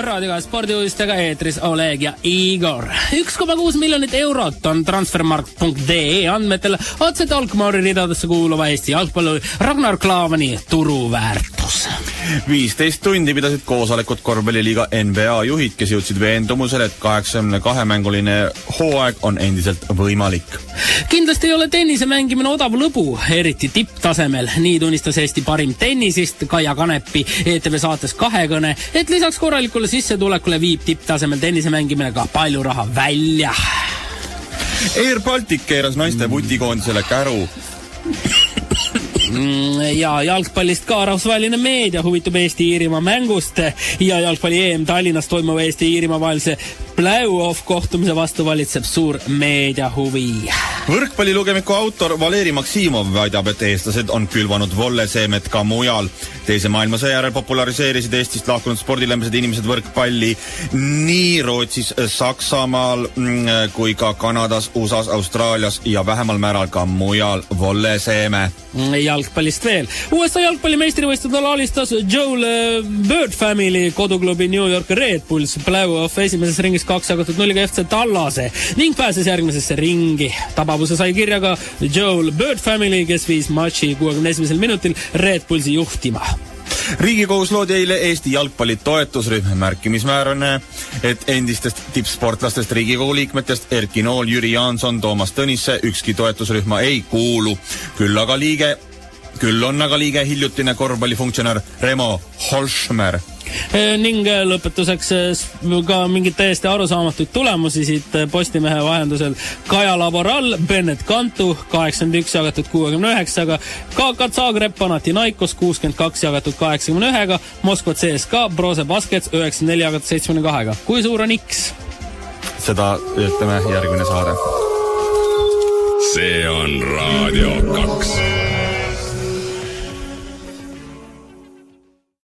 Raadioga spordiuudistega eetris Oleg ja Igor. 1,6 miljonit eurot on transfermarkt.de andmetel otse Talkmaari ridadesse kuuluva Eesti jalgpalluri Ragnar Klavani turuväärtus. 15 tundi pidasid koosolekut korvpalliliiga NBA juhid, kes jõudsid veendumusele, et 82-mänguline hooaeg on endiselt võimalik. Kindlasti ei ole tennise mängimine odav lõbu, eriti tipptasemel. Nii tunnistas Eesti parim tennisist Kaia Kanepi ETV saates Kahekõne, et lisaks korralikule sissetulekule viib tipptasemel tennise mängimine ka palju raha välja. Air Baltic keeras naiste vutikoondisele käru. Ja jalgpallist ka rahvusvaheline meedia huvitub Eesti-Iirimaa mängust ja jalgpalli EM Tallinnas toimuva Eesti-Iirimaa vahelise play-off kohtumise vastu valitseb suur meedia huvi. Võrkpallilugemiku autor Valeri Maksimov väidab, et eestlased on külvanud volleseemet ka mujal. Teise maailmasõja järel populariseerisid Eestist lahkunud spordilembesed inimesed võrkpalli nii Rootsis, Saksamaal kui ka Kanadas, USAs, Austraalias ja vähemal määral ka mujal volleseeme. Jalgpallist veel. USA jalgpallimeistrivõistlusel alistas Joel Bird Family koduklubi New York Red Bulls play-off esimeses ringis 2-0 FC Tallase ning pääses järgmisesse ringi. Tabavuse sai kirja ka Joel Bird Family, kes viis matši 61. minutil Red Bullsi juhtima. Riigikogus loodi eile Eesti jalgpalli toetusrühm. Märkimismäärane, et endistest tippsportlastest Riigikogu liikmetest Erki Nool, Jüri Jaanson, Toomas Tõnisse ükski toetusrühma ei kuulu. Küll on aga liige hiljutine korvpallifunktsionär Remo Holschmer. Ning lõpetuseks ka mingid täiesti arusaamatuid tulemusi siit Postimehe vahendusel. Kaja Laboral, Bennett Cantu 81 jagatud 69-ga, KK Zagreb, Panathinaikos 62 jagatud 81-ga, Moskva CSKA, Brose Baskets 94 jagatud 72-ga. Kui suur on X? Seda ütleme järgmine saade. See on Raadio 2.